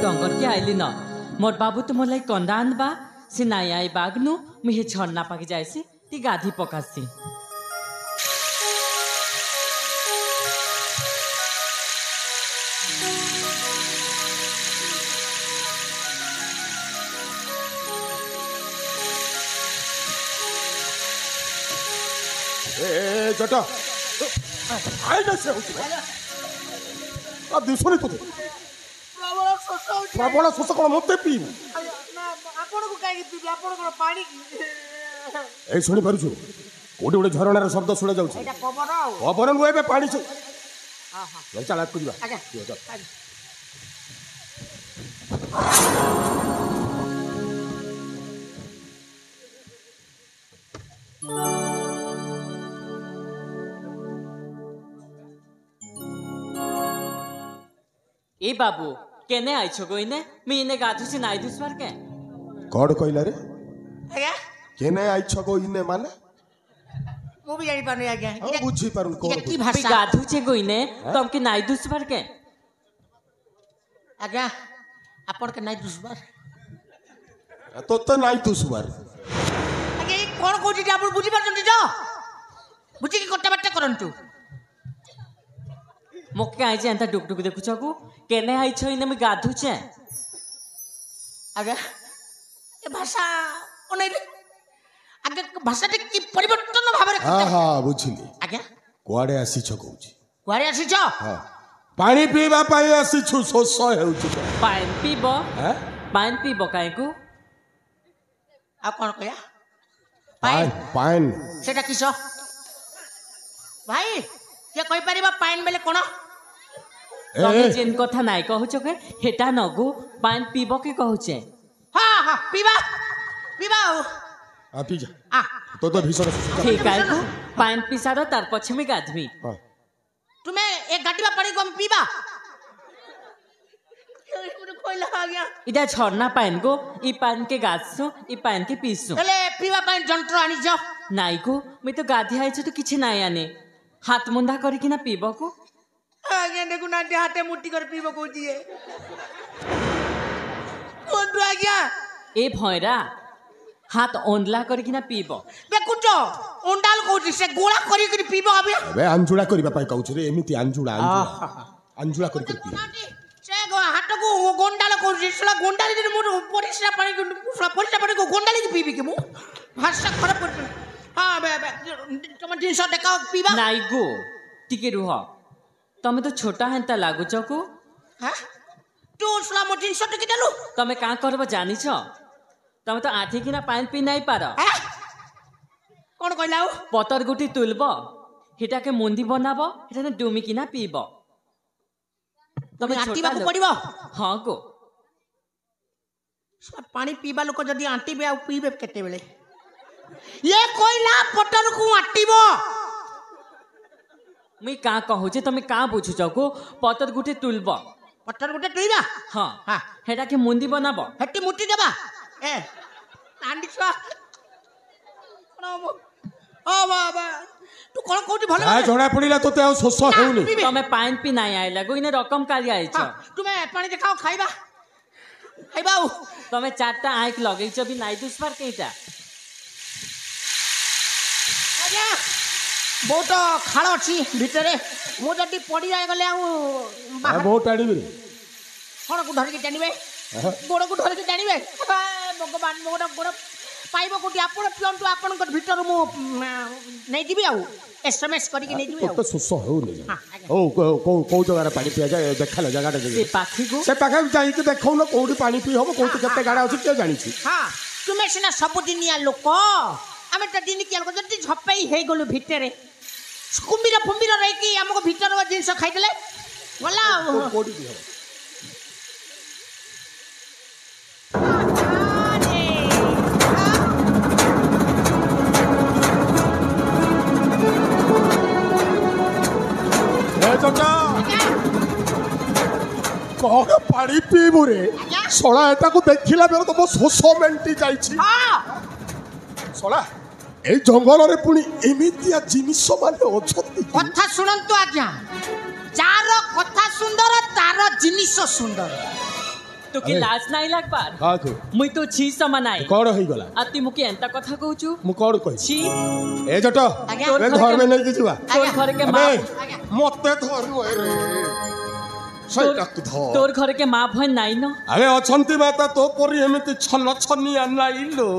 डंगर के आइली न मोर बाबू तो मोर लाई कंदा आनबा से नाई आई बागनु मुहे झरना पाके जायसी ती गाधी पकासी ए जटा आई ना से आ दिसोनी तो प्रबल शोष कोन मते पी ना आपण को काई पी आपण को पानी ए सुनी पारुछु कोडी ओडे झरणार शब्द सुना जाउछ एटा पवन पवन नुए बे पानी छ हां हां चल चल कुदिबा आगे ए बाबू केने आइछो गोइने मी इने गाधु से नाई दुसवार के कोड कइला रे आगे केने आई छगो इने माने मु भी जानि पानी आगे हम बुझी पारुन कोड की मी भाषा गाधु से गोइने तम के नाई दुसवार के आगे आपण के नाई दुसबार तो तो नाई दुसवार आगे कोन कोठी आपण बुझी पारछन जो बुझी की कट्टा बट्टा करंतु मोके आई जे अंता डुक डुक देखुछ को केने आइछो इने मी गाधु छे आगे ए भाषा ओनै आगे भाषा की परिवर्तन भाबरे हां हां बुझिली आगे कोआडे आसी छ कहूची कुआरे आसी छ हां पानी पीबा पाई आसी छु शोष हेउची पान पीबो हैं पान पीबो काहे को आ कोन कया पान पान सेटा किस भाई के कहि परिबा पाइन बेले कोन तमे जेन कथा नाइ कहूछ के हेटा नगु पान पीबो के कहूछे हां हां पीबा पीबा आ पी जा आ तो भीषण ठीक है को पान पिसारो तार पछे में गाधवी हां तुम्हें एक गाडीबा पानी को पीबा मुझे कोई लगा गया इदा झरना पान को ई पान के गाछो ई पान के पीसो एले पीबा पानी जंत्र आनी जा नाइ को मैं तो गाधी आइछ तो किछ नाइ आने हाथ मुंदा करी कि ना पीबो को आगे देखो ना हाथे मुट्ठी कर पीबो को दिए कोन तो आ गया ए भयरा हाथ ओंडला करी कि ना पीबो देखुचो ओंडाल को से गोला करी करी पीबो अबे अबे अंजुड़ा करिबा पाई कहूछ रे एमिति अंजुड़ा अंजुड़ा करी पी से गो हाथ को गोंडाल को जिसला गोंडाल दिन मोर परिश्रा पानी को गोंडाल की पीबी के मु भाषा खराब कर हां बे तुम दिन सो देखाओ पीबा नाइ गो टिके रुह तमे तो छोटा हेंता लागुच को हां तू उसला मो दिन सो टिके देलु तमे का करबो जानिछ तमे तो आठी किना पान पी नाइ पार कोन कहलाउ पतर गुटी तुलबो हेटा के मुंदी बनाबो हेटा ने डुमी किना पीबो तमे आटीबा को पड़िबो हां को सब पानी पीबा लोक जदी आटीबे आ पीबे केते बेले ये कोइला पटर को आटीबो मी का कहू जे तमे का बुझुछ को पतर गुटी तुलबो पटर गुटे तुइबा हां हां हेटा के मुंदी बनाबो हट्टी मुट्टी देबा ए आंडी छुआ ओ बाबा तू कोन कोठी भले आ जोड़ा पड़िला तोते आ शोष हेउनी तमे पान पी नाइ आइला गो इने रकम काली आइछ तुमे पानी देखाओ खाइबा खाइबा तमे चारटा आइक लगैछ भी नाइ दुसबार केटा आजा बहुत खाल अछि भितरे मो जदी पड़ी जाय गले आ बहुत टाड़ी रे कोन को धर के टानिबे गोड़ को धर के टानिबे भगवान मोर गोड़ पाइबो कोटी आपण पियंतु आपण को भीतर मो नै दिबी आ एसएमएस करी के नै दिबी आ तो शोष हेउनी ओ को जगह पानी पिया जाय देखला जगह से पाखी को से पाखा जाई के देखौ न कोडी पानी पी हम कोटी केते गाडा अछि के जानि छी हां तुमे सिना सब दिनिया लोक आमे त दिन के लोक जति झपई हे गलु भितरे कुंबीरा फुंबीरा रही कि हमको भीतर जिनस खाई देले गला कोडी भी हो चाचा कौन पानी पीबू रे सोला एटा को देखिला बेर तो शोष मेंटी जाइछि सोला ए जंगल रे पुनी एमितिया जिनिस माने अछती कथा सुनंतु आज्ञा जार कथा सुंदर तार जिनिस सुंदर तो के लाज नहीं लगबार काको मुई तो छी समानाई कौन होई गला अति मुके एंता कथा कहूचु मु कौन कहि छी ए जट आज्ञा। ए घर में नहीं कि जीवा तोर घर के माँ अबे मते धरनु रे सही तक धर तोर घर के माँ भन नाई न अरे अछंती माता तो परी एमिति छन छनिया नाई लो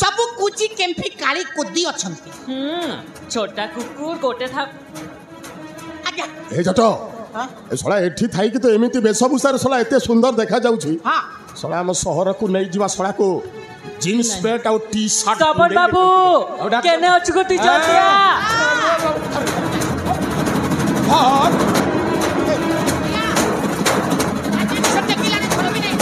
सब कुची केम्फी काली कुद्दी अछंती छोटा कुकुर गोटे था आज्ञा ए जट ए सला एठी थाई कि तो एमिति वेशभूषा रे सला एते सुंदर देखा जाउछि हां सला हम शहर को नहीं जीवा सला को जीन्स पैंट और टी शर्ट तबन बाबू केने अछु को टी जतिया हां सब किला ने छोड़ भी नहीं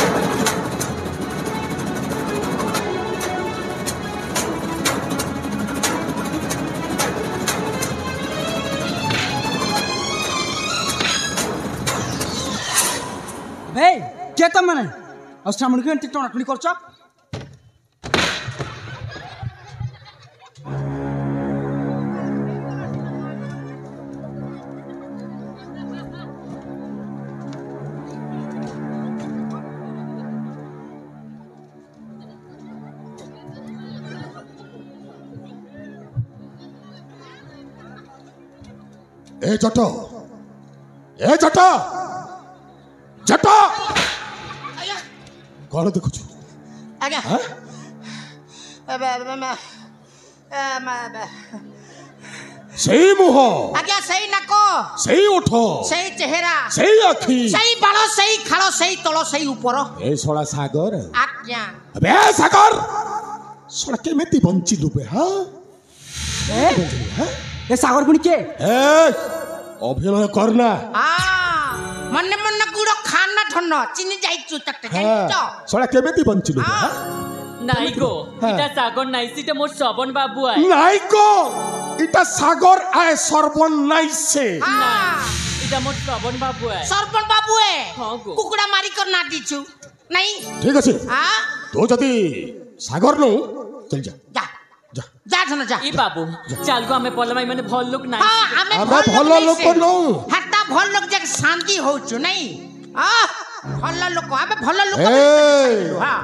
भाई क्या तम मैंने और श्रावण के अंतिम टोना करछ ए जट ए जट जट आज्ञा कौन देखुछु आज्ञा हां सही मुह आज्ञा सही नको सही उठो सही चेहरा सही आखी सही बाल सही खाल सही तल सही ऊपर ए सोला सागर आज्ञा अबे सागर सोला केमिति बंचिलु बे हां ए सागर पुनी के ए अभिनय करना मन्ने मन्ने गुड़ खाना ठन्न चिनी जाइछु तक हां सोला केमिति बंचिलु बे हां नाई गो हाँ। इटा सागर नाई सीटे मोर सबन बाबू आए নাই গো এটা সাগর আয় সর্বন নাইছে इटा मोर सबन बाबू आए सरपन बाबू हाँ गो। कुकुड़ा मारी कर ना दीछु नहीं ঠিক আছে हां তো যদি সাগর নো চল যা जा যা जा धन जा ई बाबू चाल गो हमें पलमाई माने भल लोग नाई हां हमें আমরা ভালো লোক নো हट्टा भल लोग जग शांति होछु नहीं भल लोक हमें भल लोक ए हां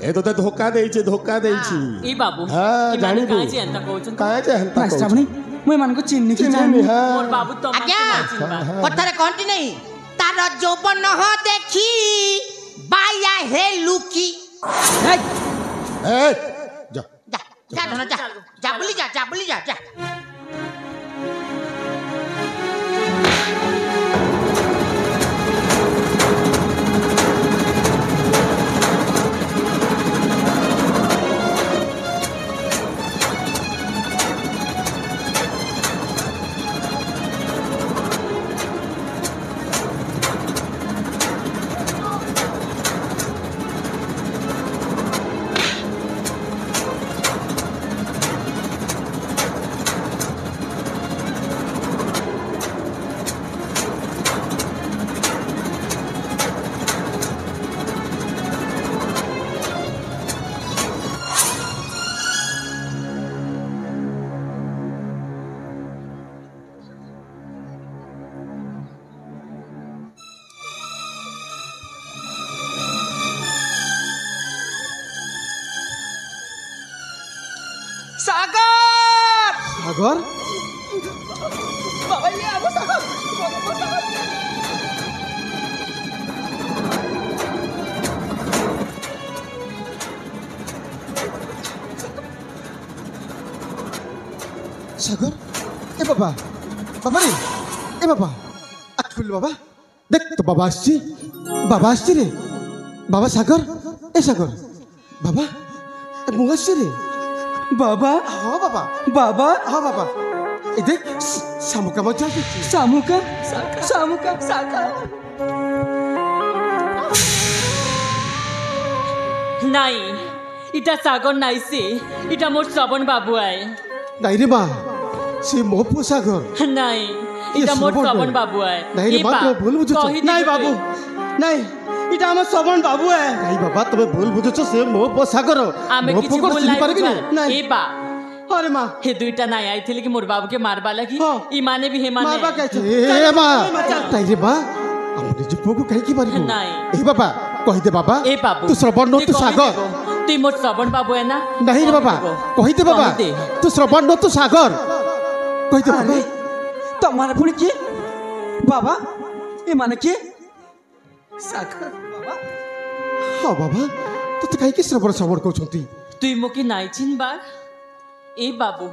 ए तो धोखा देइछे धोखा देइछि ई बाबू हाँ, ई माने जानिबू। काहे जे एंता कहउछन काहे जे हंता भाई श्रावणी मुई मान को चिन्नी की जानी चिन्नी हां मोर बाबू तो आज्ञा चिनबा कथरे कहंती नहीं तार जोबन ह देखी बाया हे लुकी ए जा जा जा धन जा जा बोली जा सागर सागर बाबा ये अब सागर सागर ए बाबा बाबा रे ए बाबा अखुल बाबा देख तो बाबा आसছি रे बाबा सागर ए सागर बाबा मुंह आसছি रे बाबा हाँ बाबा बाबा हाँ बाबा ए देख शामुका मजा शामुका सागर नाई इटा सागर नाई से इटा मोर सबन बाबू आए नहीं रे माँ से मोपो सागर नाई इटा मोर सबन बाबू आए नहीं रे माँ तुम्हें भूल बुझुछ नहीं बाबू नहीं इटा हम सबन बाबू है नहीं बाबा तुम्हें भूल बुझुछ से मोपो सागर आमे किछि मोपो को भूल चिन्ह नाही पारबी बुझा नहीं ए बा अरे माँ हे दुईटा नाई आई थे कि मोर बाबू के मारबा लगी हाँ। ई माने भी हे माने मारबा कहते ए माँ नहीं रे माँ हमने जो पोको कहीं की बारी नहीं। ए बाबा कही दे बाबा ए बाबू तू श्रवण नो तू सागर तू मोर श्रवण बाबू है ना नहीं रे बाबा कही दे बाबा तू श्रवण नो तू सागर कही दे बाबा तुम्हारे पुणी किए बाबा ये माने किए सागर बाबा हाँ बाबा तो कहीं श्रवण श्रवण कहते तुई मोके नाई चिन बार ए बाबू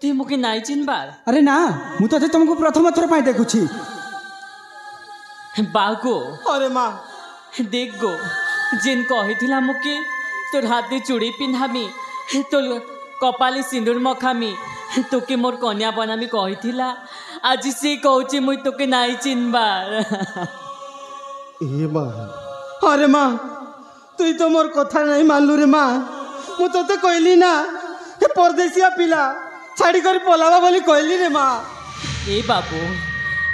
तुई मोके नाई चिन बार अरे ना मु तो तुमको प्रथम थर पाई देखुछि बागो अरे माँ देख गो जेन कही मुके तोर हाथे चूड़ी पिंधामी तोर कपाले सिंदूर मखामी तोके मोर कन्या बनामी कही आज से कहूँ मुई तोके नाई चिनबार ए माँ अरे माँ तुई तो मोर कथा नहीं मानलु रे माँ मु तो कहली ना हे परदेसिया पिला छाड़ी कर पलावा बोली कहली रे माँ ए बाबू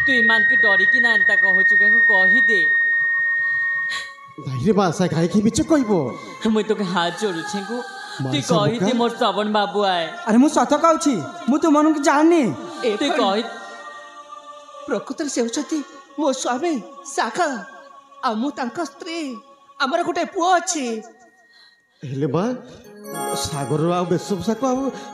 तू ईमान के डरी कि ना एंता कहू चुके कही दे नहीं रे माँ सा काहे की बिच कहबो मुई तोके हाथ जोड़ू छेगु तू कही दे मोर श्रवण बाबू आए अरे मु सत कहूछि मु तो मन के जाननी तू कही प्रकृत से होचती मो स्वामी साखा आ मु तांका स्त्री हमर गोटे पुओ अछि हेले माँ सागर आ वेशभूषा को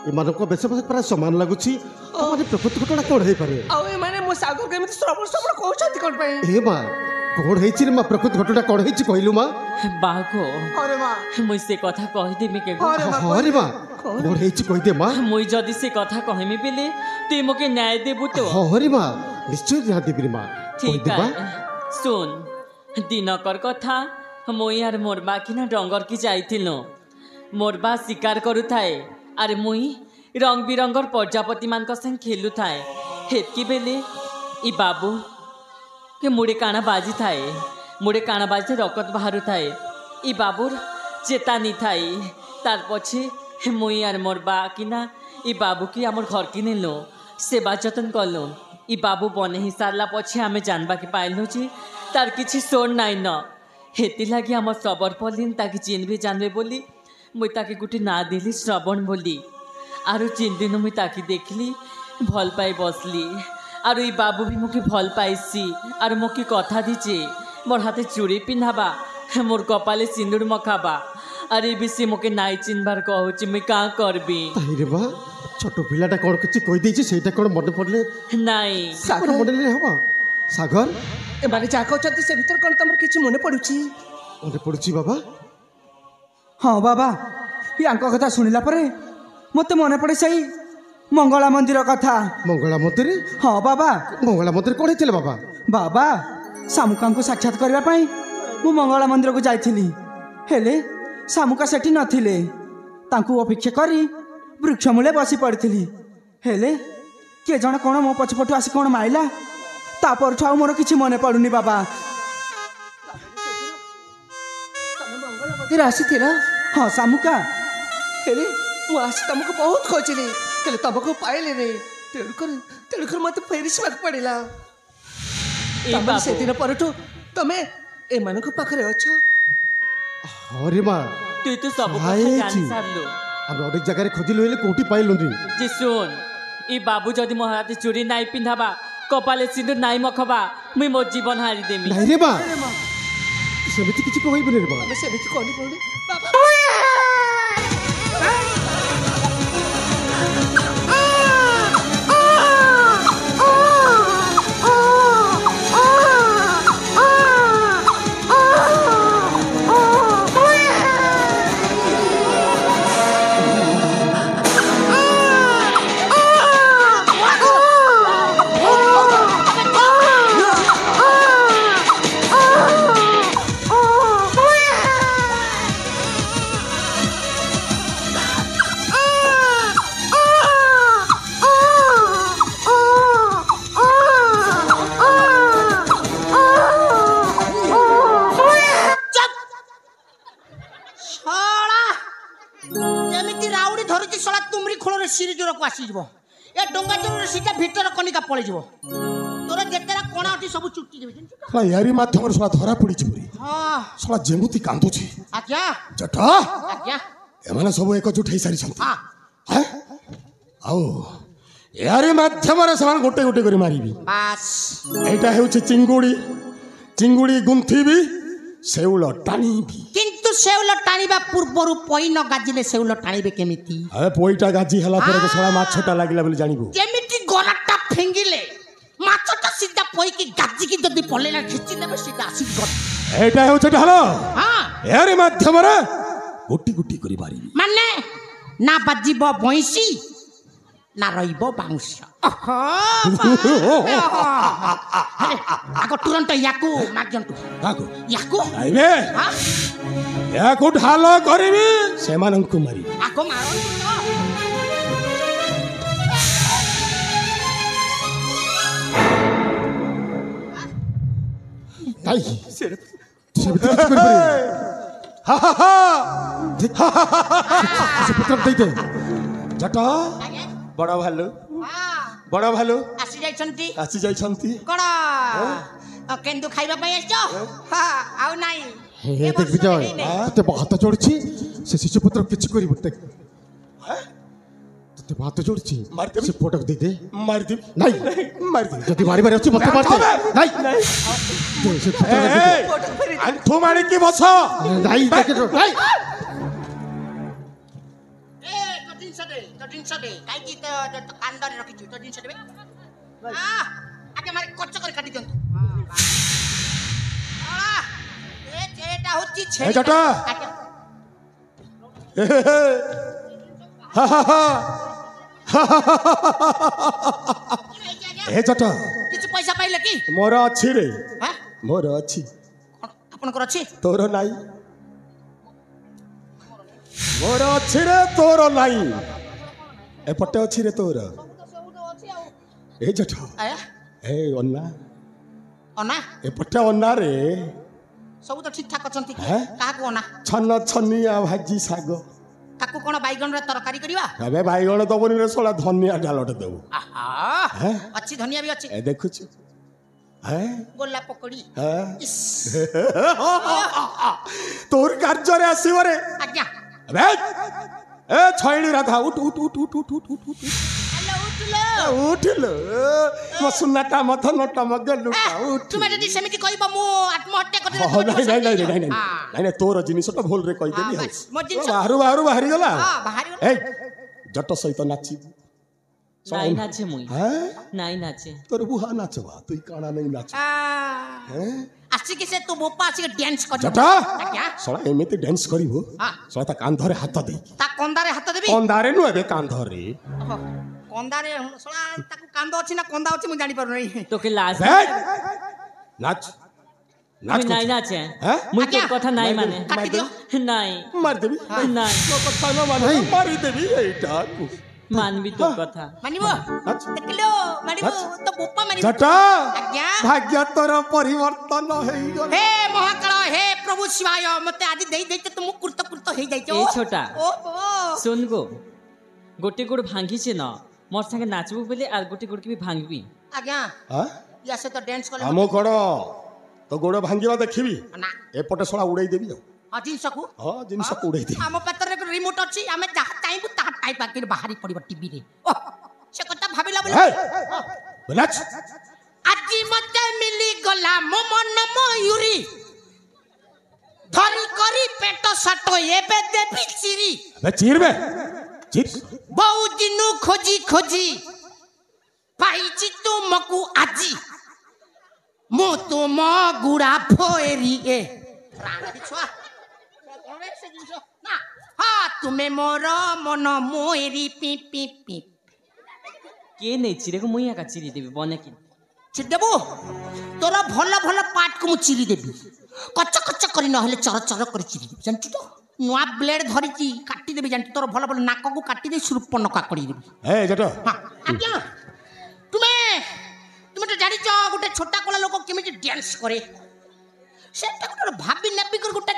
एमानक वेशभूषा प्राय समान लगुछि तमरे प्रकृति घटना कोन हे पारे आ ए माने मो सागर केमिति श्रवण श्रवण कहउछती कोन पे ए माँ कोन हेछि रे माँ प्रकृति घटना कोन हेछि कहलु माँ बागो अरे माँ मुई से कथा कही देमी के अरे माँ कोन हेछि कहि दे माँ मुई जदी से कथा कहमी बेले तू मोके न्याय देबु तो अरे माँ निश्चय ध्यान देबी रे माँ ठीक है सुन दिनकर कथा मुई आर मोरबा कि ना डंगर की जाइथिलो मोरबा शिकार करुथाए आरे मुई रंग बिरंगर प्रजापति मान संग खेलु थाए हेतकी बेले ई बाबू के मुड़े काना बाजी थाए मुड़े काना बाजी रकत बाहरु थाए ई बाबूर चेतानी थाए तार पछे मुई आर मोरबा कि ना ई बाबू की आमर घर की नेलो सेवा जतन कलो ई बाबू बने ही सारला पछे आमे जानबा के पाइलु छी तार किछि सोर नाइ न हेती लगी आम श्रवण पलिन ताकि चिन्ह भी जानबे बोली मुई ताके गुटी ना देली श्रवण बोली आरु चिन दिन मुई ताकि देखली भल पाई बसली आरु ई बाबू भी मोके भल पाइसी आरु मोके कथा दीचे मोर हाथे चूड़ी पिन्हाबा मोर कपाले सिंदूर मखाबा अरे बेसी मोके नाई चिनबार कहूची मुई का करबी रे बा छोट पिलाटा कोन किछि कहि देछि सेटा कोन मन पड़ले नाई सागर मन ले हबा सागर ए माने जा कहउछती से भीतर कोन तमर किछि मने पडुची मने पड़ुछि बाबा हाँ बाबा यांको कथा सुनिला परे मते मने पड़े सही मंगला मंदिर कथा मंगला मंदिर हाँ बाबा मंगला मंदिर कोन हेतिले बाबा बाबा सामुका को साक्षात करबा पई मु मंगला मंदिर को जाइथिली हेले सामुका सेठी नथिले तांकू अपेक्षा करी वृक्ष मूले बसी पड़िथिली हेले के जण कोन मो पछपटु आसी कोन माइला तापर छाउ मोर किछि मने पडुनी बाबा तेरा आसी थिला हाँ सामुका हेले मु आसी तुमको बहुत खोजली हेले तुमको पाइले रे तेणुकर मते फेरिसबाक पड़िला ए तमन बाबू से दिन परठु तमे ए मानको पाखरे अछो अरे माँ तू तो सब हाय कथा जानी जी। सारलो हम अनेक जगह खोजिलु हेले कोठी पाइलुनी जी सुन ई बाबू जदि मो हाथे चूड़ी नाई पिंधाबा कपाले सिंदूर नाई मखबा मुई मोर जीवन हारी देमी नहीं रे माँ सेमिति किछि कहइबे रे माँ तमे से बिति कोनी पड़े बाबा आसीଯିव ए डोंगा चोर सीधा भीतर कनिका पळै जिवो तोर जेतेरा कोणा अछि सब चुट्टी जेबे हाँ यारी माध्यम साला धरा पड़ी पूरी हां साला जेमुती कांदुची आज्ञा जटा आज्ञा एमाने सब एकजुट होई सारी छंती हां हैं आओ यारी माध्यम रे समान गोटे गोटे करी मारिबी बस एटा हेउची चिंगुडी चिंगुडी गुंथीबी ଶେଉଳ ଟାଣିବି। କିନ୍ତୁ ଶେଉଳ ଟାଣିବା ପୂର୍ବରୁ ପଇ ନ ଗାଜିଲେ ଶେଉଳ ଟାଣିବେ କେମିତି? ପଇଟା ଗାଜି ହେଲା ପରେ ଶଳା ମାଛଟା ଲାଗିଲା ବୋଲି ଜାଣିବୁ। କେମିତି ଗରାଟା ଫିଙ୍ଗିଲେ ମାଛଟା ସିଧା ପଇକି ଗାଜିକି ଯଦି ପଲେଇଲା ଖିଚି ଦେବେ ସିଧା ଆସିକି ଗରା। ଏଇଟା ହେଉଛି ଢାଲ। ହଁ ଏହାରି ମାଧ୍ୟମରେ ଗୋଟି ଗୋଟି କରି ପାରିବି। ମାନେ ନା ବାଜିବ ବଇଁଶୀ ନା ରହିବ ବାଉଁଶ। ଆଗ ତୁରନ୍ତ ୟାକୁ ମାଗନ୍ତୁ। ୟାକୁ ୟାକୁ ଢାଲ କରିବି ସେମାନଙ୍କୁ ମାରିବି। ଆଗ ମାରନ୍ତୁ ଜଟ ବଡ଼ ଭାଲୁ ବଡ଼ ଭାଲୁ ଆସି ଯାଇଛନ୍ତି। କଣ କେନ୍ଦୁ ଖାଇବା ପାଇଁ ଆସିଛ? ଆଉ ନାଇଁ দেখ বিজয় তোতে হাত চড়ছি সে শিশুপুত্র কিছু করিব দেখ তোতে হাত চড়ছি সে ফটো দিয়ে দে মারিদেবি। নাই মারিদেবি যদি মারিবার আছে মতে মারতে নাই সে আন্ঠু মারিকি বস। নাই দেখে নাই ଜିନିଷ ଦେ କାହିଁକି କାନ୍ଦରେ ରଖିଛୁ ତୋ ଜିନିଷ ଦେବେ? ଆଗେ ମାରି କଚ କରି କାଟି ଦିଅନ୍ତୁ। ଏଟା ହଉଛି କିଛି ପଇସା ପାଇଲେ କି? ମୋର ଅଛି ରେ ମୋର ଅଛି। ଆପଣଙ୍କର ଅଛି? ତୋର ନାଇଁ। ମୋର ଅଛି ରେ ତୋର ନାଇଁ। ଏପଟେ ଅଛି ରେ ତୋର। ଏ ଜଟ ଏ ଅନା ଅନା ଏପଟେ ଅନା ରେ ସବୁ ତ ଠିକ ଠାକ ଅଛନ୍ତି। କାହାକୁ ଅନା? ଛନ ଛନିଆ ଭାଜି ଶାଗ। ତାକୁ କଣ ବାଇଗଣରେ ତରକାରୀ କରିବା? ଏବେ ବାଇଗଣ ଦବନି ରେ ଶଳା ଧନିଆ ଡାଲଟେ ଦେବୁ। ଅଛି ଧନିଆ ବି ଅଛି। ଏ ଦେଖୁଛୁ ଗୋଲା ପକୋଡି ତୋର କାର୍ଯ୍ୟରେ ଆସିବ ରେ। ଆଜ୍ଞା ଏ ଛଇଳି ରାଧା ଉଠ ଉଠ ଉଠ ଉଠ ଉଠ ଉଠ ଉଠ ଉଠିଲ ମୋ ସୁନାଟା ମୋ ଧନଟା ମୋ ଗଲୁଟା ଉଠ। ତୁମେ ଯଦି ସେମିତି କହିବ ମୁଁ ଆତ୍ମହତ୍ୟା କରିଦେବି। ନାଇଁ ତୋର ଜିନିଷଟା ଭୁଲରେ କହିଦେଲି। ବାହାରୁ ବାହାରିଗଲା। ଏଇ ଜଟ ସହିତ ନାଚିବୁ। ନାଇଁ ନାଚେ ମୁଇଁ ନାଇଁ ନାଚେ। ତୋର ବୁହା ନାଚବା ତୁଇ କାଣା ନାଇଁ ନାଚ। ଆସିକି ସେ ତୁ ବୋପା ଆସିକି ଡ୍ୟାନ୍ସ କରିବ। ଜଟ ଶଳା ଏମିତି ଡ୍ୟାନ୍ସ କରିବୁ ଶଳା ତା କାନ୍ଧରେ ହାତ ଦେଇକି। ତା କନ୍ଦାରେ ହାତ ଦେବି? କନ୍ଦାରେ ନୁହେଁ ବେ କାନ୍ଧରେ। କନ୍ଦାରେ ଶଳା ତାକୁ କାନ୍ଦ ଅଛି ନା କନ୍ଦା ଅଛି ମୁଁ ଜାଣି ପାରୁନି। তোকে লাজ নাচ মুই নাই নাচে মুই তোর কথা নাই মানে কাটি দিও। নাই মারি দেবি নাই তো কথা না মানে মারি দেবি এইটা মানবি তোর কথা মানিব দেখিলো মানিব তো বোপা মানিব। জটা আজ্ঞা ভাগ্য তোর পরিবর্তন হই গল। হে মহাকাল হে প্রভু শিবায় মতে আজ দেই দেইতে তুমি কুর্ত কুর্ত হই যাইছো। এ ছোটা ওহো শুন গো গোটে গোড় ভাঙ্গিছে না মোর সঙ্গে নাচবু বলে আর গোটে গোড় কি ভাঙবি। আজ্ঞা ইয়া সে তো ডান্স কলে আমো কড় তো গোড় ভাঙ্গিবা দেখিবি না এপটে সলা উড়াই দেবি। জিনিসকু জিনিসকু উড়াই দেবি। আম পেটরে রিমোট আছে আমি যাহা চাইবু তাহা টাইপ আকি বাহারি পড়িব টিভি রে। সে কথা ভাবিলা বলে নাচ আজি মতে মিলি গলা মো মন ময়ূরী ধরি করি পেট সাটো এবে দেবি চিরি। চিরবে চির বহু দিনু খোঁজি খোঁজি পাইছি তুমকু আজি মু তুম গুড়া ফেরি এ ছুয়া না হ্যাঁ তুমি মোর মন মোয়েরি পি পি পি কে নেই চিরে মুই একা চিরি দেবি বনে কি চিরি দেবু তোর ভাল ভাল পার্টକୁ ମୁଁ ଚିରି ଦେବି କଚ କଚ କରି ନହେଲେ ଚର ଚର କରି ଚିରି ଦେବି ଜାଣିଛୁ ତ ନୂଆ ବ୍ଲେଡ୍ ଧରିଛି କାଟିଦେବି ଜାଣିଛୁ ତୋର ଭଲ ଭଲ ନାକକୁ କାଟିଦେବି ସୁରୁପନ କାକଡ଼ି ଦେବି। ଆଜ୍ଞା ତୁମେ ତୁମେ ତ ଜାଣିଛ ଗୋଟେ ଛୋଟା କଳା ଲୋକ କେମିତି ଡ୍ୟାନ୍ସ କରେ ସେଟା ଗୋଟେ ଭାବି ନେବି କରି ଗୋଟେ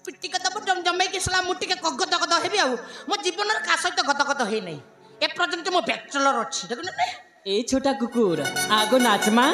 ପିଟିକ ଦେବ ଜମେଇକି ସଲା ମୁଁ ଟିକେ ଗଦ ଗଦ ହେବି ଆଉ ମୋ ଜୀବନରେ କାହା ସହିତ ଗଦ ଗଦ ହେଇନାହିଁ ଏପର୍ଯ୍ୟନ୍ତ ମୋ ବ୍ୟାଚଲର ଅଛି ଦେଖୁନ ଏ ଛୋଟା କୁକୁର ଆଗ ନାଚମା।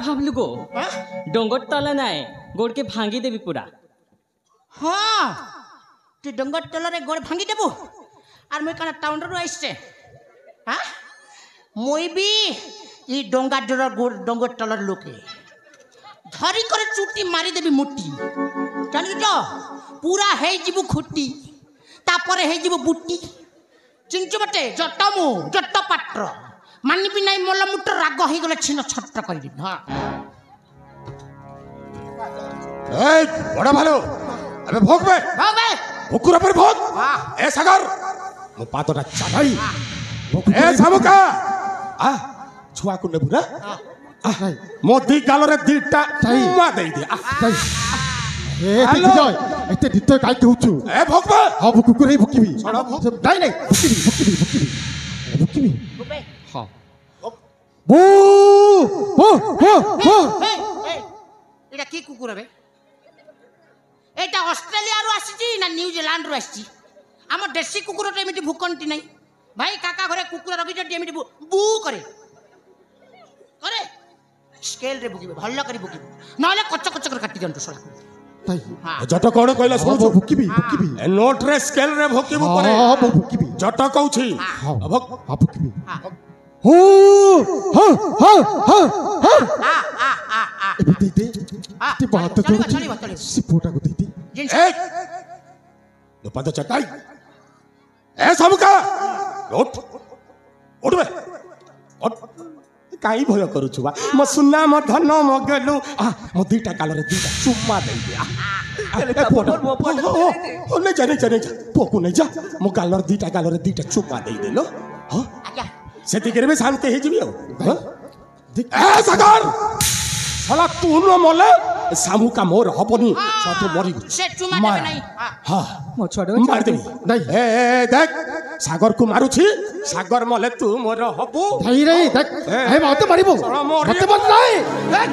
भावलु गो हाँ? डोंगर तला नाए गोड़ के भांगी देवी पूरा हाँ तु डंगर तलरे गोड़ भांगी देबु आर मुई काना टाउन रो आइसे हाँ मुई भी ई डंगा गोड़ डंगर तलर लोके धरी करे चुटी मारी देबी मुट्टी जानि तो पूरा हे जीबु खुट्टी तापरे हे जीबु बुट्टी चिंचु बटे जटमु जट पात्र मानि भी नाई मोला मुट्टर राग हे गले छिन छट्ट कर दि हां ए बड़ा भालो अबे भोग बे कुकुर पर भोग ए सागर मो पातोटा चाबाई ए सामुका आ छुआ को नेबु ना मोदी गालरे दीटा मा देई दे ए विजय एते दित काई कहउछु ए भोगबे अब कुकुर ही भुकिबी छोड़ा भोग नहीं नहीं भुकिबी गुबे हां बू बू बू बू एटा की कुकुर बे एटा ऑस्ट्रेलिया रो आसी ना न्यूजीलैंड रो आसी हम देसी कुकुर तो एमिति भुकंती नहीं भाई काका घरे कुकुर रखी जटी एमिति बू करे करे स्केल रे बुकिबे भल्ला करी बुकिबे नले कच्चा कच्चा कर काटी जंतु सला ताई हां जट कोन कहला सुनु भुकिबी ए नोट रे स्केल रे भोकिबु करे हां भुकिबी जट कहउछि हां भोग भुकिबी हो हां हां हां हां दे दे ते बात तो चली सिपोटा को दे दे ए दो पाद चटाई ए सामुका उठ उठ बे उठ काई भय करूछु बा म सुन्ना म धन म गेलु म दीटा कालरे दीटा चुम्मा दे दे ओ नहीं जा पोकु नहीं जा म गालर दीटा गालरे दीटा चुम्मा दे देलो हां आजा सेति करबे शांति हे जिबि हां ए सागर साला तू न मले सामुका मोर हबनी सातो मरि से चुमा देबे नहीं हां मो छोड़ो मार देबी नहीं ए देख सागर को मारुछि सागर मले तू मोर हबु भाई रे देख हे मते मारिबो मते मत नाही देख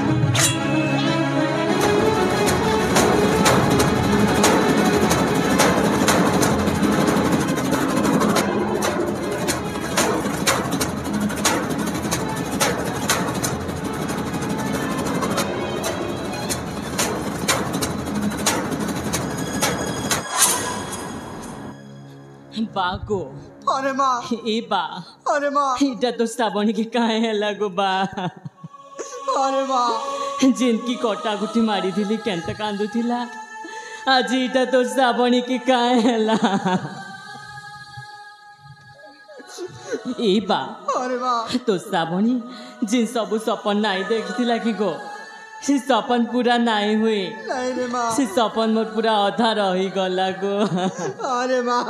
बागो अरे माँ ए बा अरे माँ इटा तो श्रावणी के काहे ହେଲା गो बा अरे माँ जिनकी कटा गुटी मारी दिली केंत कांदु थिला आज इटा तो श्रावणी के काहे ହେଲା ए बा अरे माँ तो श्रावणी जिन सब सपन नाई देखिथिला कि गो से सपन पूरा नाई हुए नहीं रे माँ से सपन मोर पूरा अधा रही गला गो अरे माँ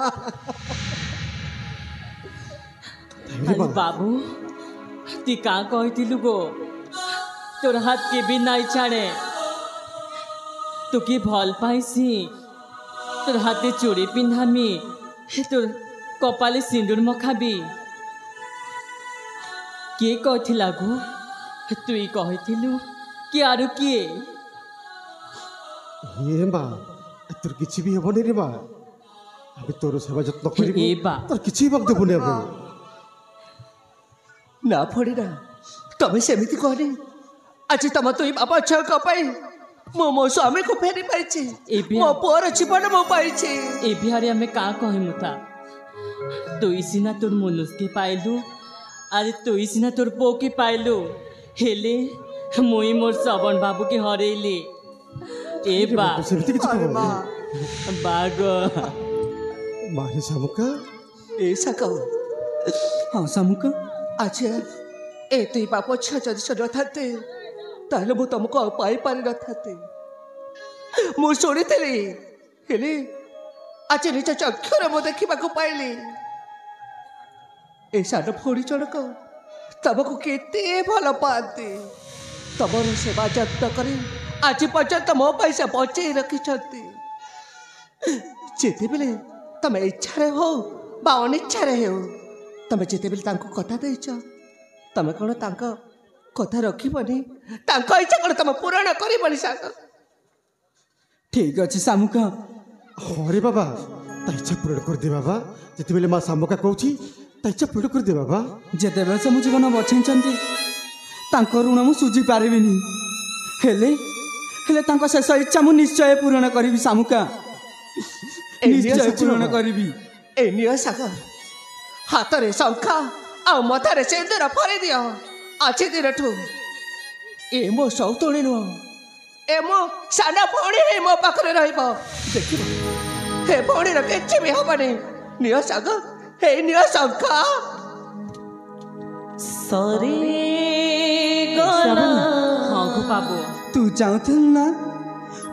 अरे बाबू ती का कहतिलु गो तोर हाथ के भी नाई छाड़े तू की भल पाइसी तोर हाथे चूड़ी पिंधामी तोर कपाले सिंदूर मखाबी के कहथिला गो तुई कहथिलु कि आरु किए हे मां तोर किछि भी हेबो नै रे मां अबे तोर सेवा जत्न करिबो ए बा तोर किछि भी देबो नै अबे ना फोड़ी ना तमें सेमिति कहनी आज तुम तो बाबा अच्छा कपाई मो मो स्वामी को फेरी पाइछि मो पर जीवन मो पाइछि ए बिहारी हमें का कहमु था तू इसिना तोर मनुष्य के पाइलु अरे तू इसिना तोर पो के पाइलु हेले मुई मोर श्रवण बाबू के हरेली ए बा सेमिति किछि कहबो बाग माही सामुका ऐसा कहो हाँ सामुक आज ए तुई बाप अच्छा जदि से नथाते ताहले मु तुमको पाई पारि नथाते मु शुणिଥିଲି हेले आज निज चक्षुरे मु देखा पाइली ए सान फोड़ी चढ़क तुमको केते भल पाते तुम सेवा जत्न कर आज पर्यंत मो पैसा बचे रखिछंती जेतेबेले तमे इच्छा हो बा अनिच्छा हो तमे जेतेबेले तांको कथा देछ तमे कोन तांको कथा रखिबनी तांको इच्छा कोन तमे पूर्ण करिबनी साक ठीक अछि सामुका अरे बाबा ता इच्छा पूर्ण कर दे बाबा जेतेबेले मां सामुका कहूची ता इच्छा पूर्ण कर दे बाबा जेतेबेले से मु जीवन बचैछंती ତାଙ୍କ ଋଣ ମୁଁ ସୁଝି ପାରିବିନି ହେଲେ ହେଲେ ତାଙ୍କ ଶେଷ ଇଚ୍ଛା ମୁଁ ନିଶ୍ଚୟ ପୂରଣ କରିବି ଶାମୁକା ନିଶ୍ଚୟ ପୂରଣ କରିବି। ଏ ନିଅ ସାଗର ହାତରେ ଶଙ୍ଖା ଆଉ ମଥାରେ ସିନ୍ଦୁର ଫରି ଦିଅ। ଆଜି ଦିନଠୁ ଏ ମୋ ସଉତୁଣୀ ନୁହଁ ଏ ମୋ ସାନ ଭଉଣୀ ହିଁ ମୋ ପାଖରେ ରହିବ। ଦେଖିବ ଏ ଭଉଣୀର କିଛି ବି ହବନି। ନିଅ ସାଗର ଏ ନିଅ ଶଙ୍ଖା। ସରି ଗଲା ହଁ ଗো ବାବୁ ତୁ ଚାହୁଁଥିଲୁ ନା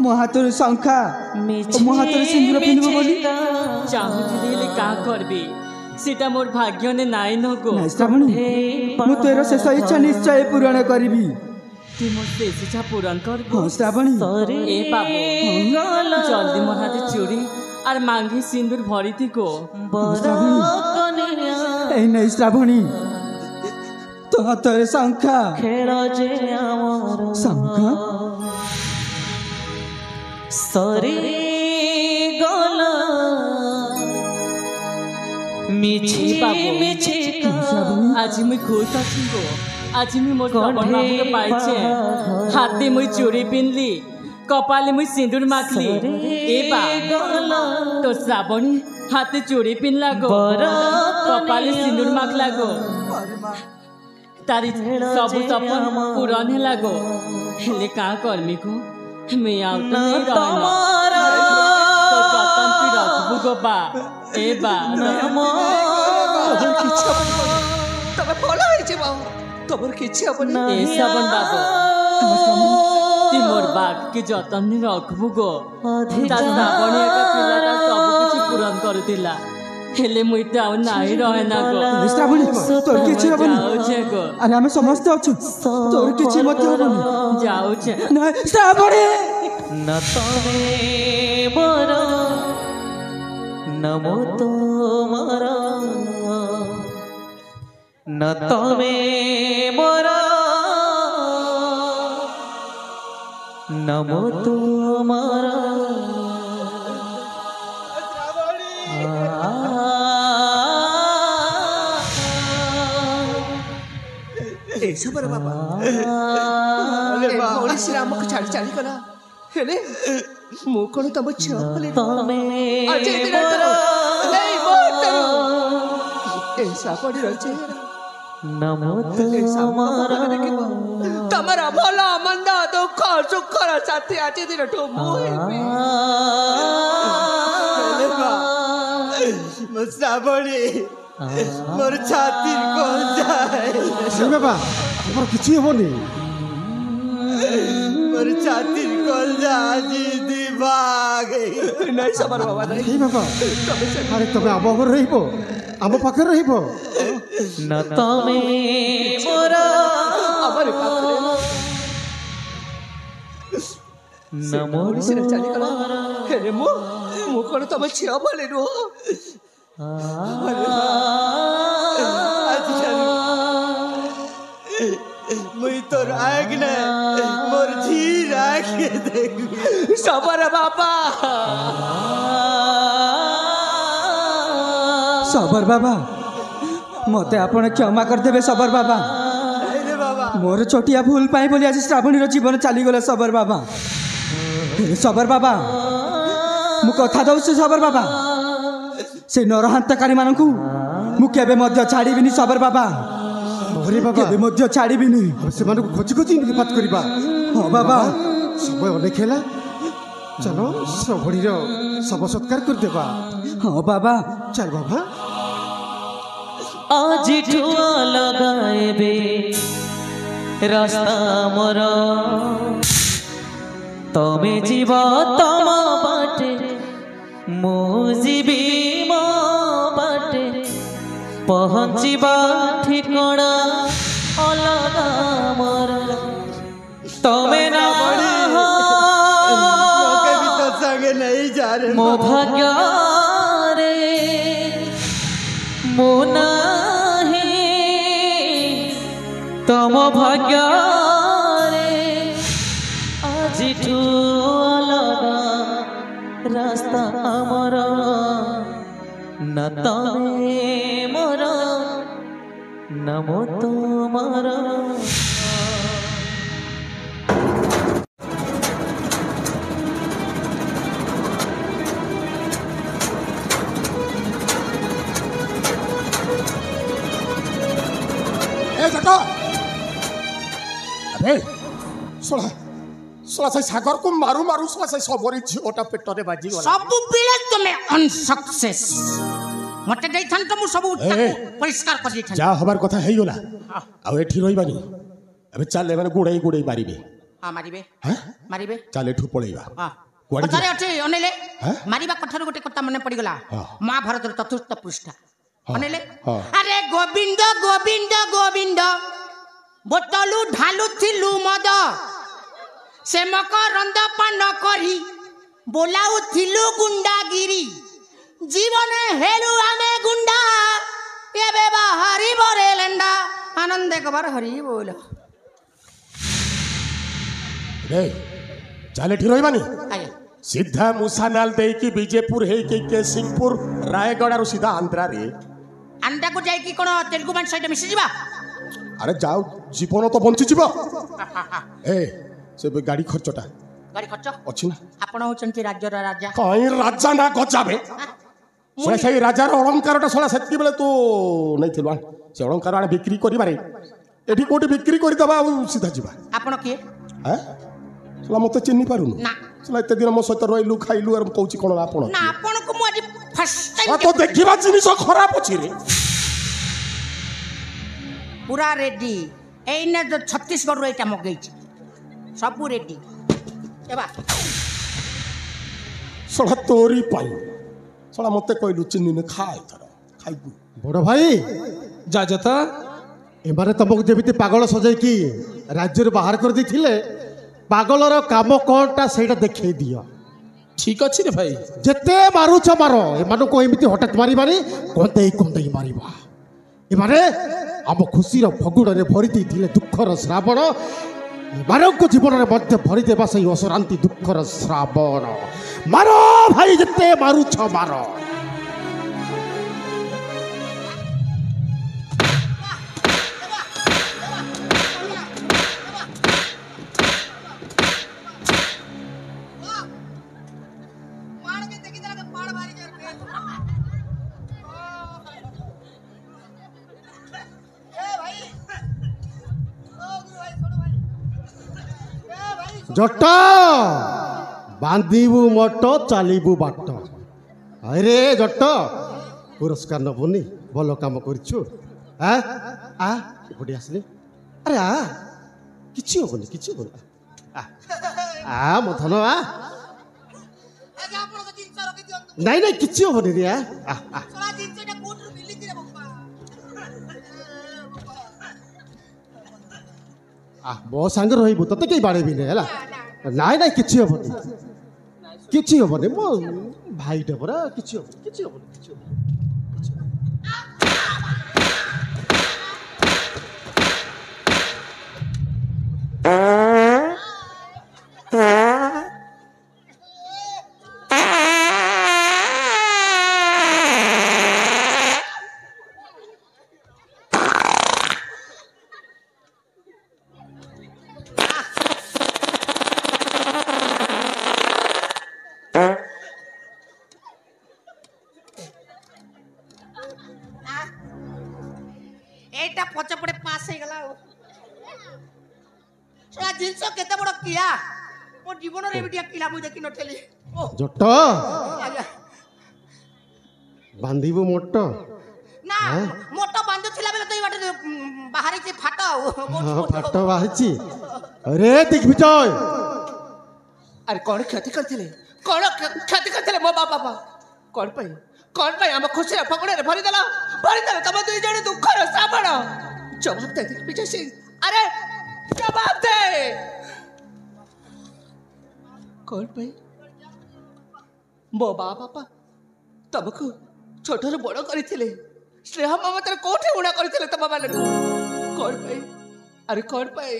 ମୋ ହାତରେ ଶଙ୍ଖା ମୋ ହାତରେ ସିନ୍ଦୁର ପିନ୍ଧିବ ବୋଲି? ଚାହୁଁଥିଲି ହେଲେ କାହା କରିବି ସେଟା ମୋର ଭାଗ୍ୟନେ ନାଇଁ ନ ଗো। ଶ୍ରାବଣୀ ମୁଁ ତୋର ଶେଷ ଇଚ୍ଛା ନିଶ୍ଚୟ ପୂରଣ କରିବି। ତୁ ମୋ ଶେଷ ଇଚ୍ଛା ପୂରଣ କରିବୁ? ହଁ ଶ୍ରାବଣୀ। এ বাবু জলদি মোর হাতে চুড়ি আর মাঙ্গি সিন্দুর ভরিতি গো। এই নেই শ্রাবণী তো হাতের শঙ্খা শঙ্খা সরে গলা মিছে মিছে আজি মুই খুশ আছি গো। আজি মুই মোর শ্রবণ বাবুকে পাইছে হাতে মুই চুড়ি পিনলি কপালে মুই সিঁদুর মাখলি। এ বা তো শ্রাবণী হাতে চুড়ি পিনলা গো কপালে সিঁদুর মাখলা গো। তারি সবু সপন পূরণ হেলা গো। হেলে কা করমি গো মুই আউ তো নেই রহন তো যতন তুই রাখবু গো বা। এ বা তবে ভালো হয়েছে বাবু তোমার কিছু হবনি। এ শ্রাবণ বাবু তুই মোর বাঘকে যতন রাখবু গো। তা শ্রাবণী একা পিলা তা সবু কিছু পূরণ করুলা হেলে মুই তো আউ নাই রহে না গো। শ্রাবণী তোর কিছু হবনি। যাউছে গো আরে আমি সমস্তে অছু তোর কিছু মধ্যে হবনি। যাউছে না শ্রাবণী न तमे मोर नमो तोमर न तमे मोर नमो तोमर ଏସବୁ ରେ ବାବା ଭଉଣୀ ସିନା ଆମକୁ ଛାଡ଼ି ଚାଲିଗଲା ହେଲେ ମୁଁ କଣ ତମ ଝିଅ ବୋଲି ଆଜି ଦିନଠାରୁ ଏଇ ମୁହୂର୍ତ୍ତରୁ ଏଇ ଶ୍ରାବଣୀର ଚେହେରା ଏଇ ଶ୍ରାବଣୀର ଦେଖିବ ତମର ଭଲ ମନ୍ଦ ଦୁଃଖ ସୁଖର ସାଥୀ ଆଜି ଦିନଠୁ ମୁଁ ହେବି। ମୋ ଶ୍ରାବଣୀ ମୋର ଛାତି କଣ ଯାଏ ବାବା ଆମର କିଛି ହବନି। ମୋର ଛାତି କଣ ଯାଏ ଦିବାଗ ନାଇଁ ସବାର ବାବା ନାଇଁ এই বাবা আরে তবে ଆମ ଘରେ ରହିବ ଆମ ପାଖରେ ରହିବ। न तमे मोर ଆମର ପାଖରେ नमो ସିନା ଚାଲିଗଲା ହେଲେ ମୁଁ କଣ ତମ ଝିଅ ବୋଲି ନୁହଁ। मुई तो राग न मोर जी राग देख सबर बाबा सबर बाबा मते आपण क्षमा करदेबे सबर बाबा। रे बाबा मोर छोटिया भूल पाई बोली आज श्रावणीर जीवन चली गला सबर बाबा। सबर बाबा मु कथा दउछि सबर बाबा से नरहंतकारी मानकू मु केबे मध्य छाड़ीबिनी सबर बाबा। अरे बाबा केबे मध्य छाड़ीबिनी ସେମାନଙ୍କୁ ଖୋଜି ଖୋଜି ନିପାତ କରିବା। ହଁ ବାବା ସମୟ ଅନେକ ହେଲା ଚାଲ ଶ୍ରବଣୀର ଶବ ସତ୍କାର କରିଦେବା। ହଁ ବାବା ଚାଲ ବାବା। आज ठुआ लगाएबे रास्ता मोर तमे जीव तम बाटे मु जीवी मो बाटे पहुँचवा ठिकଣା अलगा मोर तमे ना संगे नहीं जा रे मो भाग्य रे मो नाही तम भाग्य रे आज अलगा रास्ता आमर न तमे मोर नमो तोमर शला से सागर को मारू मारू शला से सबरी झियोटा पेटरे बाजी गला सब बेले तुमे अनसक्सेस मते दैथन त मु सब परिष्कार कर दैथन जा हमार कथा हेई गला आ एठी रहिबानी अबे चल माने गुड़ाई गुड़ाई मारिबे हां मारिबे हैं मारिबे चल एठू पळेइबा हां कुआडे कथारे अछि अनेले मारिबा कथार गोटे कथा मने पड़ी गला महाभारत चतुर्थ पृष्ठ अनेले अरे गोविंद गोविंद गोविंद बोतलू ढालू थिलू मद से मकरंद पान करी बोलाऊ थिलू गुंडागिरी जीवन हेलु आमे गुंडा एबे बाहरी बरे लेंडा आनंद कबर हरि बोल रे चल एठी रहिबानी आया सीधा मुसानाल दे की बीजेपुर है के केसिंगपुर रायगढ़ और सीधा आंध्रा रे अंडा को जाई की कोन तेलुगु मान साइड मिसी जीवा अरे जाओ जीवन तो बंची जीव ए से गाड़ी खर्चटा गाड़ी खर्च अछि ना आपण होचंती राज्यर राजा कहीं राजा ना गजाबे सोला से राजार अलंकारटा सोला सेतकी बेले तू नहीं थिलवा से अलंकार आने बिक्री करी बारे एठी कोठी बिक्री करी दबा सीधा जीवा आपण के हैं सोला मते चिन्नी पारुनु ना सोला एते दिन मो सहित रहिलु खाइलु और कहूची कोन आपण ना आपण को मु आज फर्स्ट आ टाइम तो देखिबा जिनिस खराब अछि रे पूरा रेडी एने जो छत्तीसगढ़ रो एटा मगई सब रेडी एबा सोला तोरी पाई सोला मते कहलु चिन्नी ने खाए थर खाइबु बड़ भाई जा जता एमारे तुमको जेमिति पागल सजाइकी राज्य बाहर कर देथिले पागलर काम कोनटा सेटा देखै दियो ठीक अछि रे भाई जेते मारुछ मारो एमानको एमिति हठात मारिबानी कोंतेई मारिबा एमारे आम खुशी फगुण रे भरी देथिले दुखर श्रावण एमानको जीवन रे मध्य भरी देबा सही अशरांति दुखर श्रावण मारो भाई जेते मारुछ मारो जट बांधीबू मट चलीबू बाट अरे जट पुरस्कार नबुनी भल काम करछु एपटे आसली अरे किछि होबनी मो धन नहीं नहीं किछि होबनी रे मो सांग रही तते कई बाड़ेबी है नाई नाई किछि होबनी मो भाई डबरा किछि होबनी एटा पचपड़े पास हे गला सोला जिंस केते बड़ किया मो जीवन रे बिटिया किला मु देखि नथेली जट बांधीबू मोट ना मोटो बांधु थिला बेले तो ई बाटे बाहरी से फाटो फाटो बाहिची अरे दिग्विजय अरे कौन क्षति करते मो बापा कौन पाई आम खुशी फगुण भरी देला तुम दुई जण दुखर श्रावण जवाब दे विजय सिंह अरे जवाब दे कौन पाई मो बापा तुमको छोटू बड़ करते स्नेह ममतार कौटे उणा करते तुम मान कौन पाई अरे कौन पाई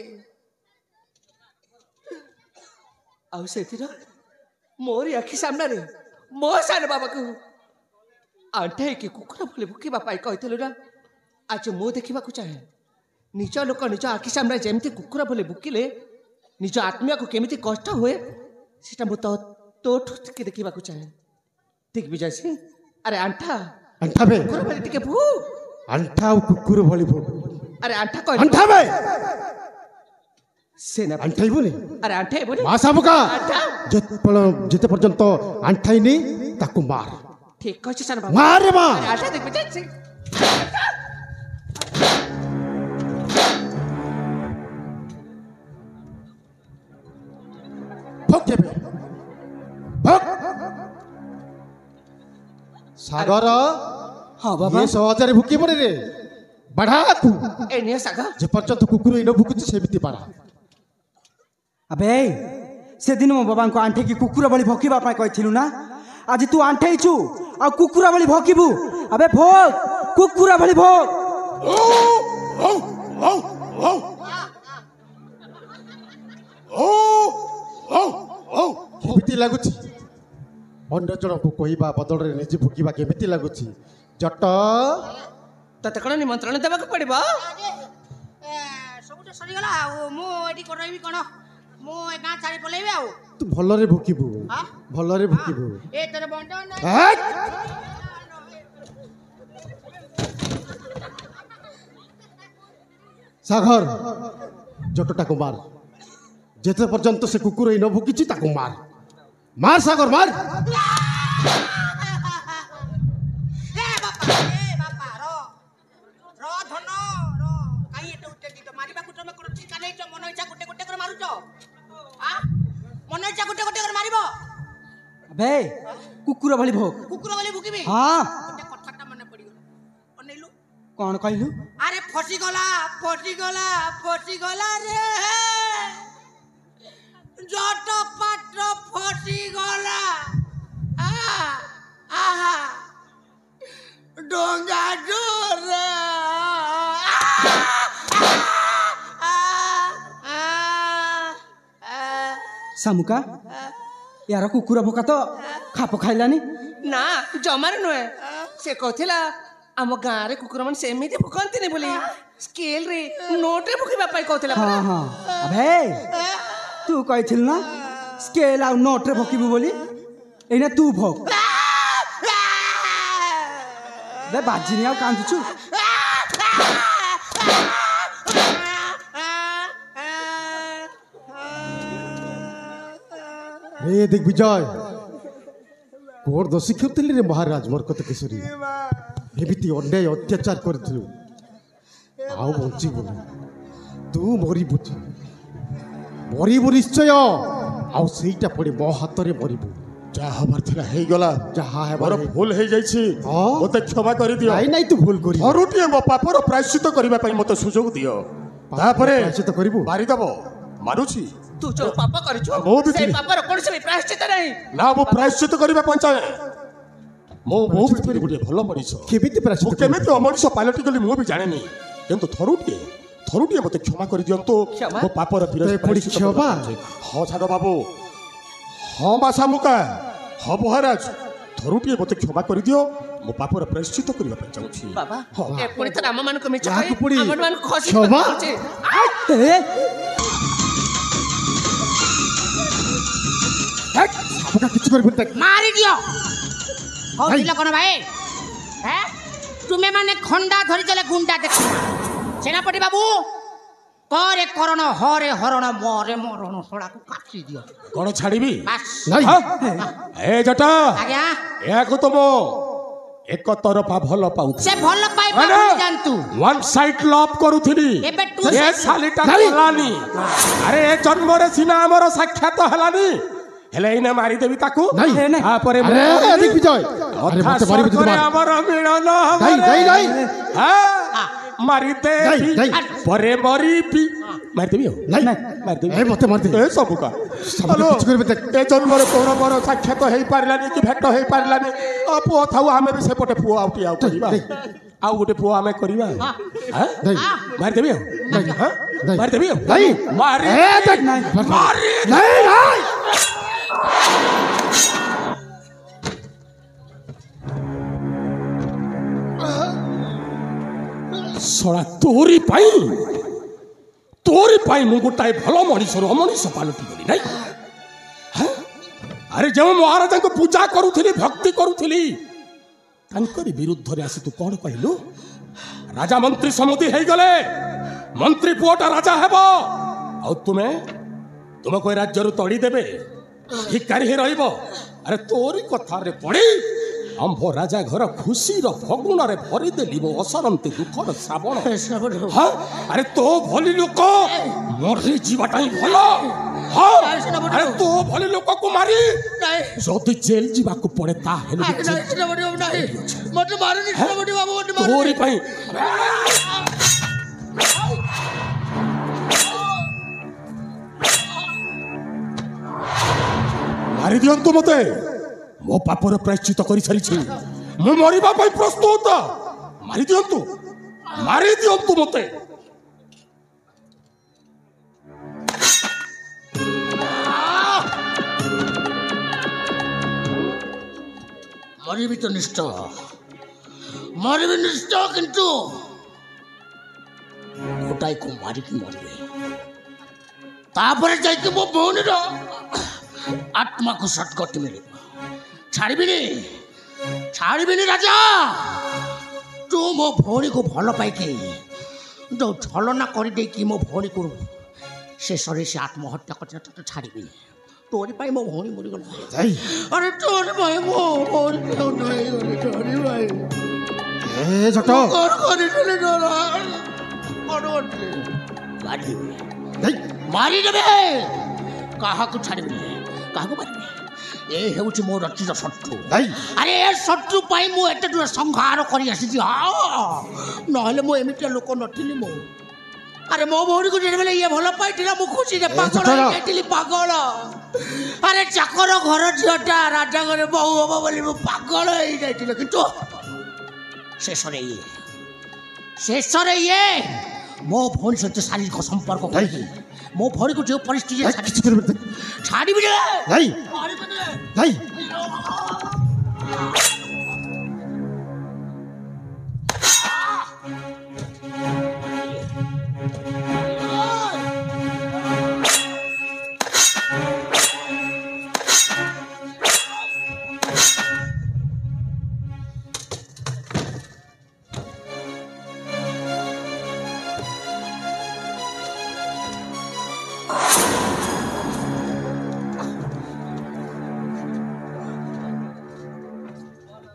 मोरी आखि सामने मो सान बाबा को आंठाई कि कुकुर भले भुकिबा पाई कहथिलु ना आज मो देखा चाहे निज लोक निज आखि सामने जमती कुकुर भले भुकिले निज आत्मा को केमिति कष्ट हुए सेटा मो तोठु के देखा चाहे ठीक विजय सिंह अरे आंठा बे कुकुर भले टिके भू अंठा कुकुर भली भू अरे आंठा कह अंठा बे सेनापति आंठाइबुनी अरे आंठे बोले मां सामुका जेते पर्यंत आंठाइनी ताकू मार ठीक कहछ सान बाबू मार रे मार अरे आंठे देख बेटा भोग केबे भोग सागर हाँ बाबा ये 100,000 भुकी पड़े रे बढ़ा तू ए ने सागा जे पर्यंत कुकुर इनो भुकुछ सेमिति पारा अबे से दिन मो बाबा को आंठे की कुकुर बली भोकिबा पाई कहथिलु ना आज तू आंठेइछु आ कुकुर बली भोकिबु अबे भोग कुकुर बली भोग केमिति लागुछि अन्य जन को कहबा बदल रे निजे भुकिबा केमिति लागुछि जट तते कोन निमंत्रण देबा को पड़िबो ସବୁଟା ସରିଗଲା ଆଉ ମୁଁ ଏଠି ରହିବି କ'ଣ ମୁଁ ଏ ଗାଁ ଛାଡ଼ି ପଳେଇବି ଆଉ तू भलरे भुकिबु भलरे भुकिबु ଏ ତୋର ବଣ୍ଟ सागर जटटा को मार जेते पर्यंत से कुकुर इन भुकिछि ताको मार मार सागर मार ଏ ବାପା ର ଧନ ର କାଇଁ ଏତେ ଉତ୍ତେଜିତ ତ ମାରିବାକୁ ତମେ କ'ଣ ଠିକା ନେଇଛ ମନ ଇଚ୍ଛା ଗୋଟେ ଗୋଟେ କରି ମାରୁଛ ମନ ଇଚ୍ଛା ଗୋଟେ ଗୋଟେ କରି ମାରିବ अबे कुकुर बली भोग କୁକୁର ବୋଲି ଭୁକିବି हाँ ଗୋଟେ କଥାଟା ମନେ ପଡ଼ିଗଲା ଅନେଇଲୁ कौन कहलु ଆରେ ଫସିଗଲା ରେ ଜଟ ପାଟ ଫସିଗଲା ଆହା ଡଙ୍ଗା ଜୋରେ सामुका यार कुकुर भोका तो खाप खाइलानी ना जमार नुहे से कहथिला आम गाँ रे कुकुर मन सेमिति भुकंतिनी बोली स्केल रे नोट रे भुकिबा पाई कहथिला हाँ हाँ अबे तू कहथिल ना स्केल आ नोट रे भोकिबु बोली एना तू भोग बे बाजिनी आ कांदुछु रे दिग्विजय कोर दोषी खेलतिली रे महाराज मरकत केसरी एमिति अन्याय अत्याचार करथिलु आउ बंची बोल तू मरिबु निश्चय आउ सेईटा पड़े मो हाथ रे मरिबु जा हमार थिला हे गला जहा है मोर भूल हे जाईछि हाँ? मते क्षमा कर दियो नहीं नहीं तू भूल करी थरुटिए मो पापर प्रायश्चित करबा पई मते सुजोग दियो तापरे प्रायश्चित करिबु मारी दबो मारुछि तू जो पाप करिछु मो भी से थिली। पाप रो कोन से प्रायश्चित नहीं ना मो प्रायश्चित करबा पंचाए मो भी थिली गुटे भलो मनिष केमिति मो प्रायश्चित केमिति अमनिष पालटी गली मो भी जानेनी किंतु थरुटिए मते क्षमा कर दियंतो क्षमा? मो पापर ते पड़ी क्षमा? हां छाडो बाबू हां बासा मुका हां महाराज थरुटिए मते क्षमा कर दियो मो पापर प्रायश्चित करबा पई चाहूछि बाबा ए पुणी तो राम मान को मिछ याकु पुणी हमन मान खसी क्षमा? ए आपका किछ कर बोलता मारी दियो हौ दिल कोन भाई हैं तुमे माने खंडा धरि चले गुंडा देख सेनापति बाबू करे करण हरे हरण मरे मरण सोडा को काटी दियो कोन छाड़ीबी बस नहीं ए जटा आज्ञा याकु तुम एक तरफा भल पाउ से भल पाई पाई जानतु वन साइड लव करूथिली एबे टू ए साइड सालिटा हलानी अरे ए जन्म रे सिना हमर साक्षात हलानी हेले इने मारी देबी ताकू नहीं तापरे अरे दिग्विजय अरे मते मारी बुझ मार हमर मिलन नहीं हां मारी दे नहीं। परे मरी पी मार देबी नहीं मार देबी ए मते मार दे ए सबका सबका किछ कर बोलता ए जन्म रे तोर मोर साक्षात हेई पारलानी कि भेट हेई पारलानी आ पुओ थाउ आमे भी सेपटे पुओ आउटी आउ करिबा आउ गोटे पुओ आमे करिबा हां नहीं मार देबी हां नहीं। मार देबी नहीं मारी ए देख मारी नहीं नहीं सड़ा तोरी पाई मु गोटाए भल मनीष अमनीष पालटी गली नहीं हाँ? अरे जो महाराज को पूजा करुली भक्ति करुली विरुद्ध रे आसी तू कौन कहलु राजा मंत्री समिति हो गले मंत्री पुओटा राजा हेब ଆଉ ତୁମେ ତୁମକୁ ଏ ରାଜ୍ୟରୁ ତଡ଼ି ଦେବେ ଭିକାରୀ ହିଁ ରହିବ। ଆରେ ତୋରି କଥାରେ ପଡ଼ି ଆମ୍ଭ ରାଜା ଘର ଖୁସିର ଫଗୁଣରେ ଭରିଦେଲି ମୋ ଅସରନ୍ତି ଦୁଃଖର ଶ୍ରାବଣ। ହଁ ଆରେ ତୋ ଭଳି ଲୋକ ମରିଯିବାଟା ହିଁ ଭଲ। ହଁ ଆରେ ତୋ ଭଳି ଲୋକକୁ ମାରି ଯଦି ଜେଲ ଯିବାକୁ ପଡ଼େ ତାହେଲେ ତୋରି ପାଇଁ ମାରି ଦିଅନ୍ତୁ ମତେ। ମୋ ପାପର ପ୍ରାୟଶ୍ଚିତ କରିସାରିଛି। ମୁଁ ମରିବା ପାଇଁ ପ୍ରସ୍ତୁତ। ମାରି ଦିଅନ୍ତୁ ମତେ। ମରିବି ତ ନିଶ୍ଚୟ, ମରିବି ନିଶ୍ଚୟ, କିନ୍ତୁ ଗୋଟାଇକୁ ମାରିକି ମରିବି। ତାପରେ ଯାଇକି ମୋ ଭଉଣୀର ଆତ୍ମାକୁ ସଦ୍ଗତି ମିଳିବ। ଛାଡ଼ିବିନି ରାଜା। ତୁ ମୋ ଭଉଣୀକୁ ଭଲ ପାଇକି ଯୋଉ ଛଳନା କରିଦେଇକି ମୋ ଭଉଣୀକୁ ଶେଷରେ ସେ ଆତ୍ମହତ୍ୟା କରିଥିଲା, ତୋତେ ଛାଡ଼ିବିନି। ତୋରି ପାଇଁ ମୋ ଭଉଣୀ ମରିଗଲା। ଆରେ ତୋରି ପାଇଁ ମୋ ଭଉଣୀ ମାରିଦେବେ। କାହାକୁ ଛାଡ଼ିବିନି, କାହାକୁ ମାରିବି। ଏ ହେଉଛି ମୋ ରଚିତ ଶତ୍ରୁ। ଆରେ ଏ ଶତ୍ରୁ ପାଇଁ ମୁଁ ଏତେ ଦୂର ସଂହାର କରି ଆସିଛି। ନହେଲେ ମୁଁ ଏମିତିଆ ଲୋକ ନଥିଲି। ମୁଁ ଆରେ ମୋ ଭଉଣୀକୁ ଯେତେବେଳେ ଇଏ ଭଲ ପାଇଥିଲା ମୁଁ ଖୁସିରେ ପାଗଳ ହେଇଯାଇଥିଲି, ପାଗଳ। ଆରେ ଚାକର ଘର ଝିଅଟା ରାଜା ଘରେ ବୋହୁ ହବ ବୋଲି ମୁଁ ପାଗଳ ହେଇଯାଇଥିଲି। କିନ୍ତୁ ଶେଷରେ ଇଏ ମୋ ଭଉଣୀ ସହିତ ଶାରୀରିକ ସମ୍ପର୍କ କରିକି ମୋ ଭଉଣୀକୁ ଯେଉଁ ପରିସ୍ଥିତି ଛାଡ଼ିବି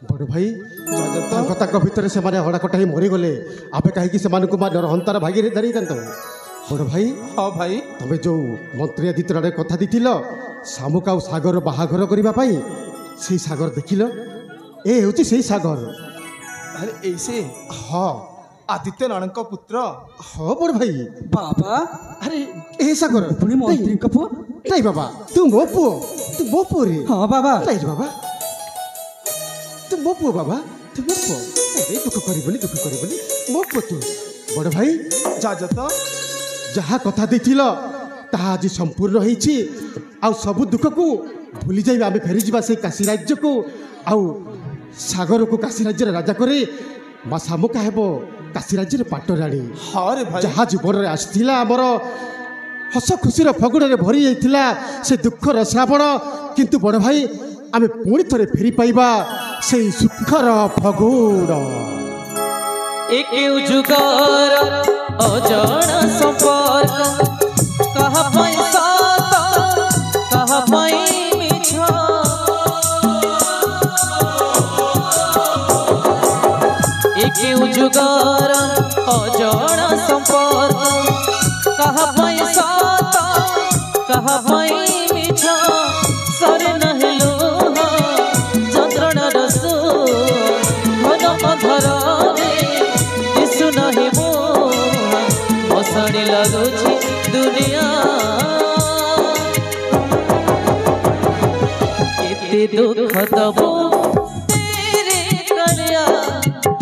ବଡ଼ ଭାଇ ତାଙ୍କ ଭିତରେ ସେମାନେ ହଡ଼ାକଟା ହେଇ ମରିଗଲେ। ଆମେ କାହିଁକି ସେମାନଙ୍କୁ ହନ୍ତାର ଭାଗିରେ ଧରିଥାନ୍ତ। ବଡ଼ ଭାଇ, ହଁ ଭାଇ, ତମେ ଯେଉଁ ମନ୍ତ୍ରୀ ଆଦିତ୍ୟରେ କଥା ଦେଇଥିଲ ଶାମୁକା ଆଉ ସାଗର ବାହାଘର କରିବା ପାଇଁ, ସେଇ ସାଗର ଦେଖିଲ? ଏ ହେଉଛି ସେଇ ସାଗର। ଆରେ ଏଇ ସେ? ହଁ, ଆଦିତ୍ୟ ନାରାୟଣଙ୍କ ପୁତ୍ର। ହଁ ବଡ଼ ଭାଇ। ବାବା, ଆରେ ଏ ସାଗର ପୁଣି ମନ୍ତ୍ରୀଙ୍କ ପୁଅ? ନାଇଁ ବାବା, ତୁ ମୋ ପୁଅ ରେ। ହଁ ବାବା। ନାଇଁ ବାବା, ତୁ ମୋ ପୁଅ ବାବା, ତୁ ମୋ ପୁଅ। ଦୁଃଖ କରିବନି ମୋ ପୁଅ ତୁ। ବଡ଼ ଭାଇ, ଯାହା କଥା ଦେଇଥିଲ ତାହା ଆଜି ସମ୍ପୂର୍ଣ୍ଣ ହେଇଛି। ଆଉ ସବୁ ଦୁଃଖକୁ ଭୁଲି ଯାଇ ଆମେ ଫେରିଯିବା ସେଇ କାଶୀ ରାଜ୍ୟକୁ। ଆଉ ସାଗରକୁ କାଶୀ ରାଜ୍ୟର ରାଜା କରି ମା ଶାମୁକା ହେବ କାଶୀ ରାଜ୍ୟରେ ପାଟରାଣୀ। ଯାହା ଜୀବନରେ ଆସିଥିଲା ଆମର ହସ ଖୁସିର ଫଗୁଣରେ ଭରି ଯାଇଥିଲା ସେ ଦୁଃଖର ଶ୍ରାବଣ, କିନ୍ତୁ ବଡ଼ ଭାଇ ଆମେ ପୁଣି ଥରେ ଫେରି ପାଇବା ସେଇ ସୁଖର ଫଗୁଣ। ଏକେ ଯୁଗର ଅଜଣା ସମ୍ପର୍କ, କାହା ପାଇଁ ସତ କାହା ପାଇଁ ମିଛ। ଏକେ ଯୁଗର ଅଜଣା ସମ୍ପର୍କ, କାହା ପାଇଁ ସତ କାହା ପାଇଁ ମିଛ। ସରେ ନାହିଁ ଲୁହ ଯନ୍ତ୍ରଣାର ଘନ ଅଧରରେ ଦିଶୁ ନାହିଁ ମୁହଁ। ମଶାଣି ଲାଗୁଛି ଦୁନିଆ, କେତେ ଦୁଃଖ ଦବ ତେରେ କାଳିଆ,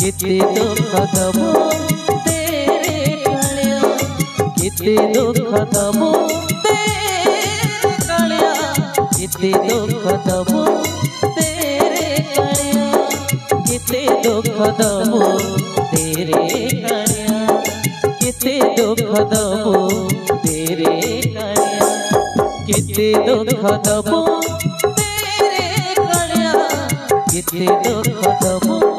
କେତେ ଦୁଃଖ ଦବ ତେରେ କାଳିଆ, କେତେ ଦୁଃଖ ଦବ ତେରେ କାଳିଆ, କେତେ ଦୁଃଖ ଦବ ତେରେ କାଳିଆ, କେତେ ଦୁଃଖ ଦବ ତେରେ କାଳିଆ, କେତେ ଦୁଃଖ ଦବ ତେରେ କାଳିଆ, କେତେ ଦୁଃଖ ଦବ ତେରେ କାଳିଆ, କେତେ ଦୁଃଖ ଦବ।